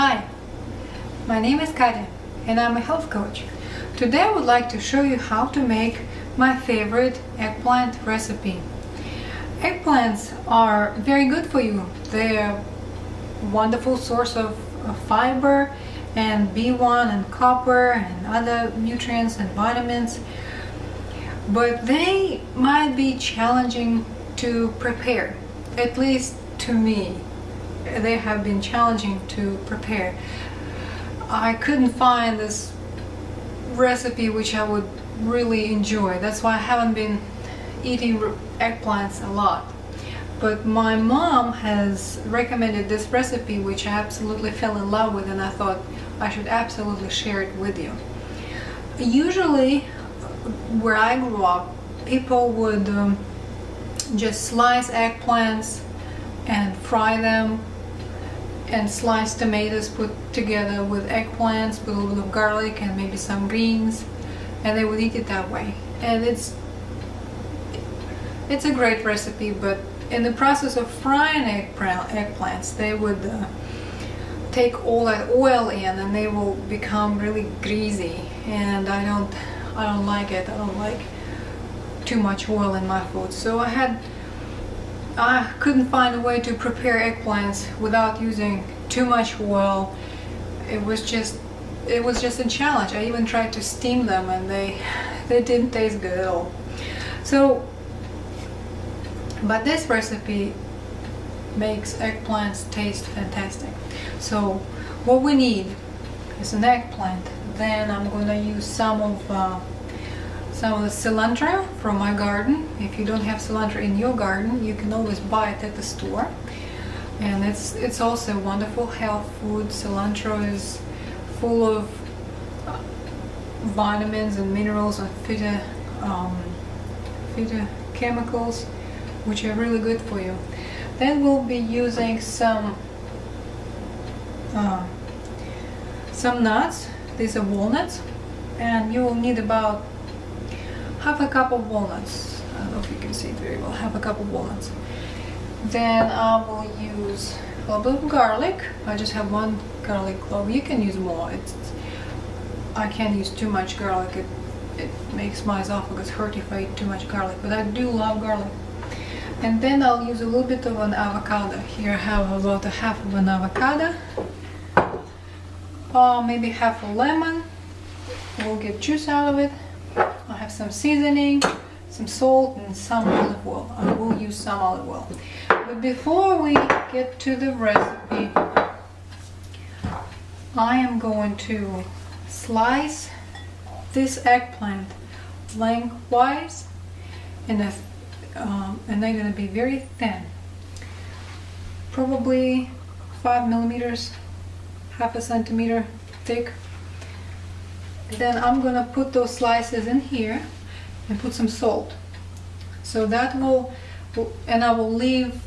Hi, my name is Katya and I'm a health coach. Today I would like to show you how to make my favorite eggplant recipe. Eggplants are very good for you. They're a wonderful source of fiber and B1 and copper and other nutrients and vitamins, but they might be challenging to prepare, at least to me. They have been challenging to prepare. I couldn't find this recipe which I would really enjoy. That's why I haven't been eating eggplants a lot. But my mom has recommended this recipe which I absolutely fell in love with, and I thought I should absolutely share it with you. Usually where I grew up, people would just slice eggplants and fry them, and slice tomatoes put together with eggplants, with a little bit of garlic and maybe some greens, and they would eat it that way. And it's a great recipe, but in the process of frying eggplants, they would take all that oil in, and they will become really greasy, and I don't like it. I don't like too much oil in my food. So I couldn't find a way to prepare eggplants without using too much oil. It was just a challenge. I even tried to steam them, and they didn't taste good at all. So, but this recipe makes eggplants taste fantastic. So what we need is an eggplant. Then I'm going to use some of the cilantro from my garden. If you don't have cilantro in your garden, you can always buy it at the store. And it's also wonderful health food. Cilantro is full of vitamins and minerals and phytochemicals, which are really good for you. Then we'll be using some nuts. These are walnuts, and you will need about half a cup of walnuts. I don't know if you can see it very well. Half a cup of walnuts. Then I will use a little bit of garlic. I just have one garlic clove. You can use more. I can't use too much garlic. It makes my esophagus hurt if I eat too much garlic, but I do love garlic. And then I'll use a little bit of an avocado. Here I have about a half of an avocado. Maybe half a lemon. We'll get juice out of it. I have some seasoning, some salt, and some olive oil. I will use some olive oil. But before we get to the recipe, I am going to slice this eggplant lengthwise, and they're going to be very thin, probably 5 millimeters, half a centimeter thick. Then I'm going to put those slices in here and put some salt. So that and I will leave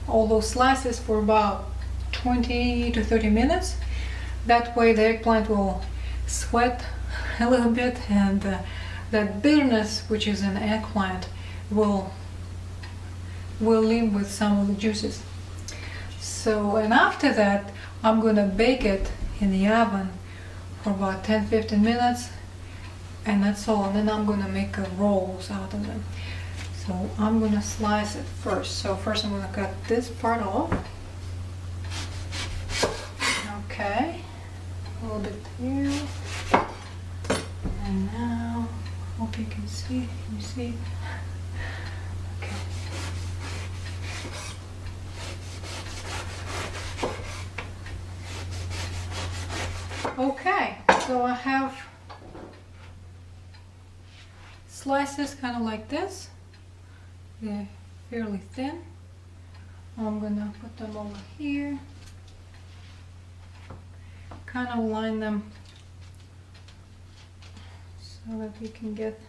all those slices for about 20 to 30 minutes. That way the eggplant will sweat a little bit, and that bitterness which is in eggplant will leave with some of the juices. So, and after that I'm going to bake it in the oven for about 10-15 minutes, and that's all. And then I'm going to make rolls out of them. So I'm going to slice it first. So first I'm going to cut this part off. Okay, a little bit here. And now, hope you can see. Can you see? Okay. Okay, so I have slices kind of like this. They're fairly thin. I'm gonna put them over here. Kind of line them so that we can get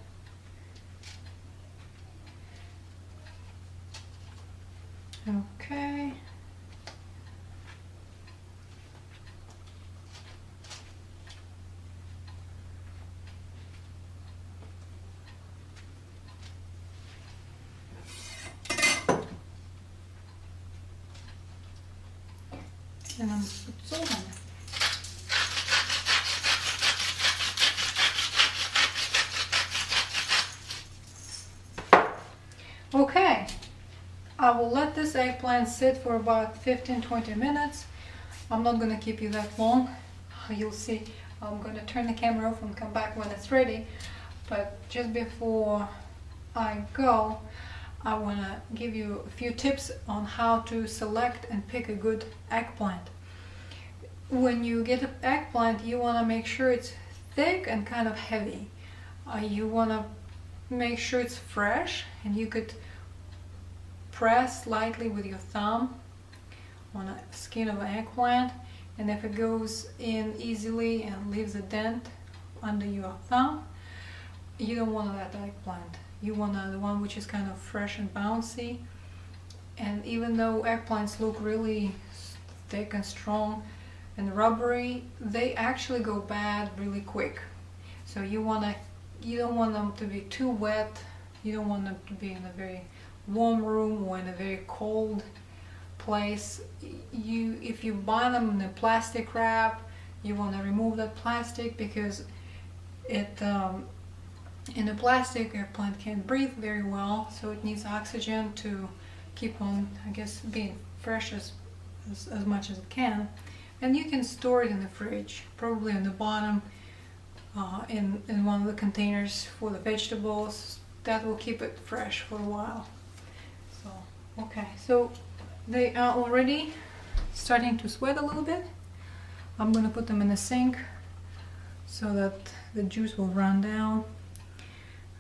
okay. and I'm put salt on it. Okay, I will let this eggplant sit for about 15-20 minutes. I'm not going to keep you that long. You'll see. I'm going to turn the camera off and come back when it's ready. But just before I go, I want to give you a few tips on how to select and pick a good eggplant. When you get an eggplant, you want to make sure it's thick and kind of heavy. You want to make sure it's fresh, and you could press lightly with your thumb on the skin of an eggplant, and if it goes in easily and leaves a dent under your thumb, you don't want that eggplant. You want the one which is kind of fresh and bouncy. And even though eggplants look really thick and strong and rubbery, they actually go bad really quick. So you don't want them to be too wet. You don't want them to be in a very warm room or in a very cold place. If you buy them in a plastic wrap, you want to remove that plastic, because in a plastic, eggplant can't breathe very well, so it needs oxygen to keep on, I guess, being fresh as much as it can. And you can store it in the fridge, probably on the bottom, in one of the containers for the vegetables. That will keep it fresh for a while. So, okay, so they are already starting to sweat a little bit. I'm going to put them in the sink so that the juice will run down.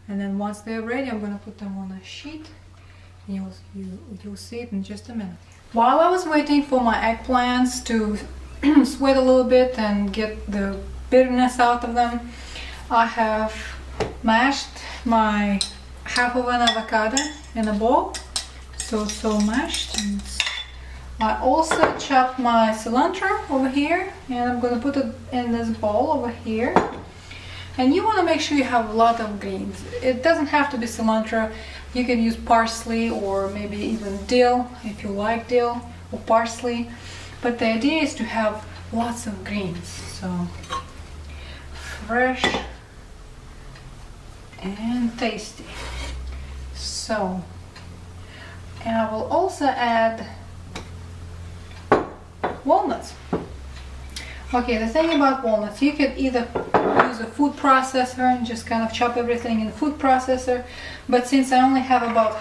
And then once they're ready, I'm going to put them on a sheet. You'll see it in just a minute. While I was waiting for my eggplants to sweat a little bit and get the bitterness out of them, I have mashed my half of an avocado in a bowl. So mashed. I also chopped my cilantro over here, and I'm going to put it in this bowl over here. And you want to make sure you have a lot of greens. It doesn't have to be cilantro. You can use parsley or maybe even dill if you like dill or parsley. But the idea is to have lots of greens. So fresh and tasty. So, and I will also add walnuts. Okay, the thing about walnuts, you could either use a food processor and just kind of chop everything in the food processor, but since I only have about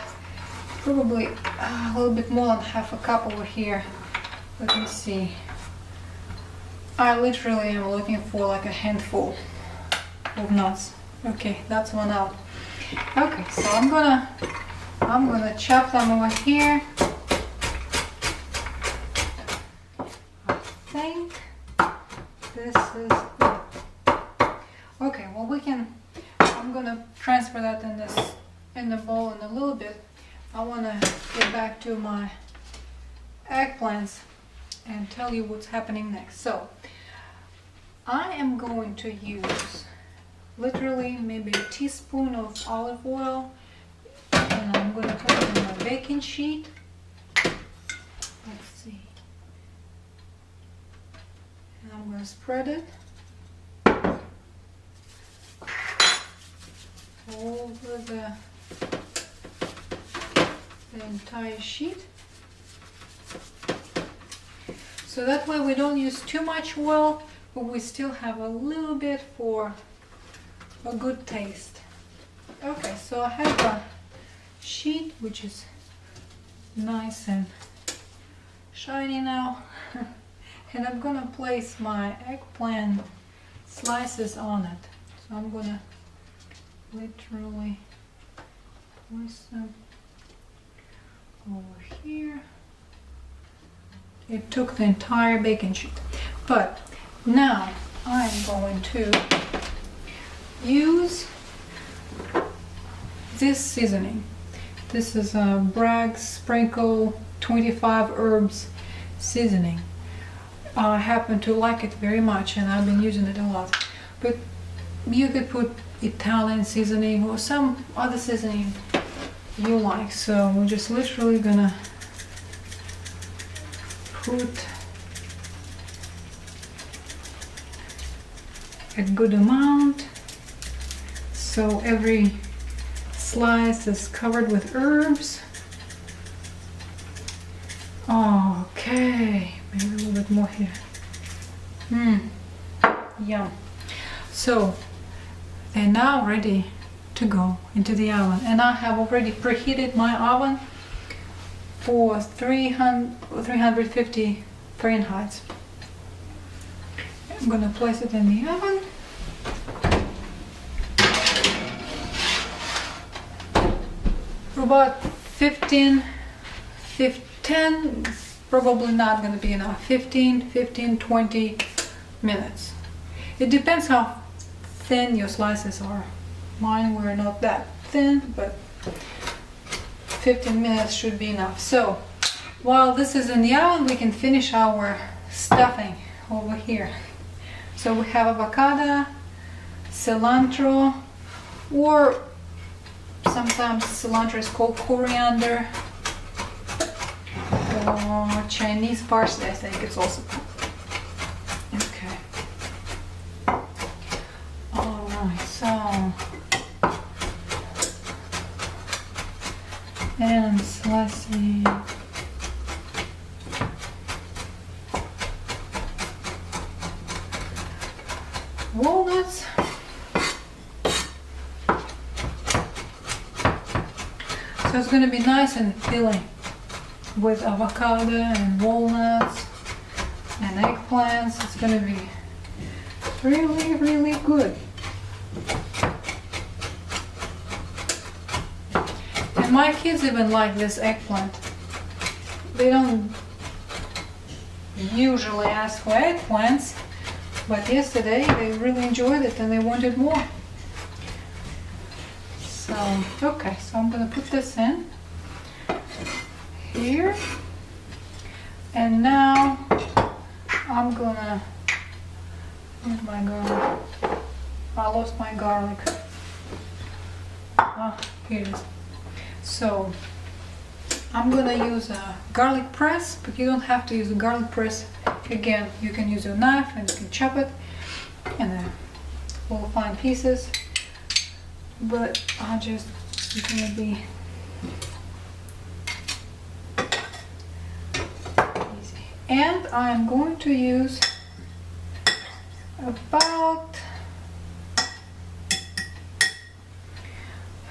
probably a little bit more than half a cup over here, let me see, I literally am looking for like a handful of nuts. Okay, that's one out. Okay, so I'm gonna chop them over here. I think this is good. Okay, well I'm gonna transfer that in the bowl in a little bit. I wanna get back to my eggplants and tell you what's happening next. So I am going to use literally maybe a teaspoon of olive oil, and I'm going to put it on my baking sheet. Let's see. And I'm going to spread it over the entire sheet. So that way we don't use too much oil, but we still have a little bit for a good taste. Okay, so I have a sheet which is nice and shiny now. And I'm gonna place my eggplant slices on it. So I'm gonna literally place them over here. It took the entire baking sheet. But now I'm going to use this seasoning. This is a Bragg's Sprinkle 25 herbs seasoning. I happen to like it very much and I've been using it a lot. But you could put Italian seasoning or some other seasoning you like. So we're just literally gonna put a good amount, so every slice is covered with herbs. Okay, maybe a little bit more here. Yum. So they're now ready to go into the oven, and I have already preheated my oven for 350 Fahrenheit. I'm gonna place it in the oven. For about 10, probably not gonna be enough, 20 minutes. It depends how thin your slices are. Mine were not that thin, but 15 minutes should be enough. So while this is in the oven, we can finish our stuffing over here. So we have avocado, cilantro, or sometimes cilantro is called coriander, or Chinese parsley, I think it's also called. Okay. Alright, so, and slicing. Walnuts. So it's going to be nice and filling with avocado and walnuts and eggplants. It's going to be really, really good. And my kids even like this eggplant. They don't usually ask for eggplants, but yesterday they really enjoyed it and they wanted more. So, okay, so I'm gonna put this in here, and now I'm gonna, where's my garlic? I lost my garlic. Ah, here it is. So I'm gonna use a garlic press, but you don't have to use a garlic press. Again, you can use your knife and you can chop it in little fine pieces, but I'm just gonna be easy. And I'm going to use about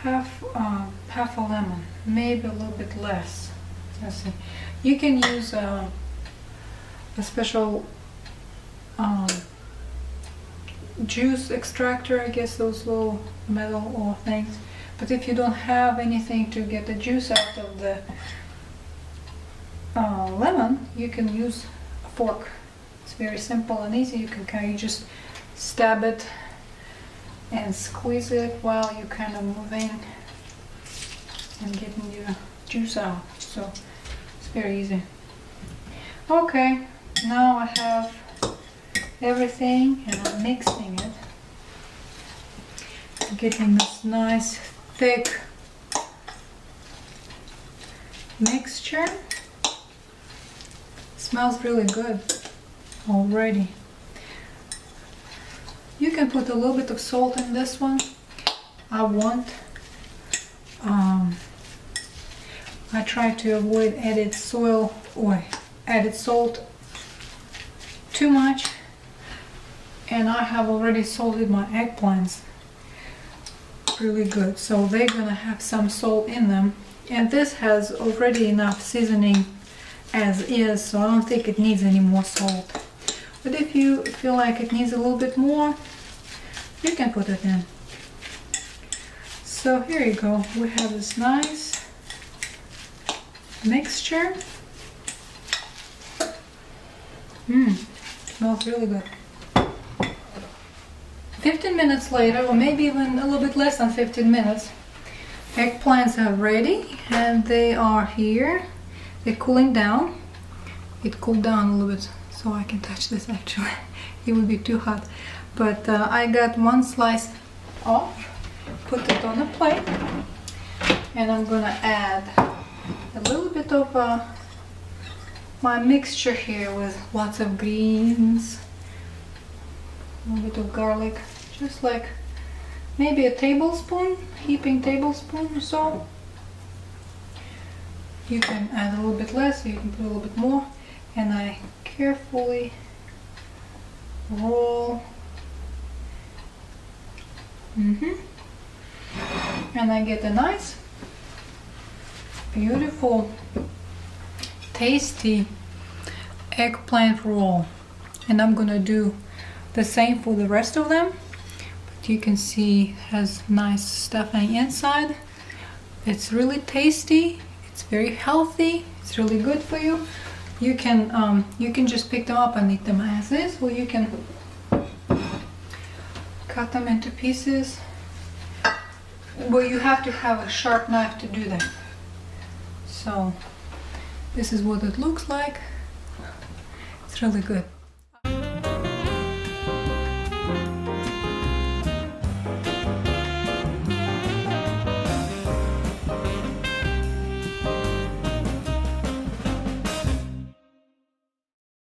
half a lemon, maybe a little bit less. Let's see. You can use a special juice extractor, I guess, those little metal or things. But if you don't have anything to get the juice out of the lemon, you can use a fork. It's very simple and easy. You can kind of just stab it and squeeze it while you're kind of moving and getting your juice out. So it's very easy. Okay, now I have everything and I'm mixing it. Getting this nice thick mixture. Smells really good already. You can put a little bit of salt in this one. I won't. I try to avoid added soil or added salt too much, and I have already salted my eggplants really good, so they're gonna have some salt in them, and this has already enough seasoning as is, so I don't think it needs any more salt. But if you feel like it needs a little bit more, you can put it in. So here you go, we have this nice mixture. Smells really good. 15 minutes later, or maybe even a little bit less than 15 minutes, eggplants are ready and they are here. They're cooling down. It cooled down a little bit, so I can touch this actually. It would be too hot. But I got one slice off, put it on a plate, and I'm gonna add a little bit of my mixture here with lots of greens, a little bit of garlic, just like maybe a tablespoon, heaping tablespoon or so. You can add a little bit less, so you can put a little bit more. And I carefully roll. And I get a nice, beautiful, tasty eggplant roll. And I'm gonna do the same for the rest of them. But you can see it has nice stuffing inside. It's really tasty. It's very healthy. It's really good for you. You can just pick them up and eat them as is, or you can cut them into pieces. Well, you have to have a sharp knife to do that. So this is what it looks like. It's really good.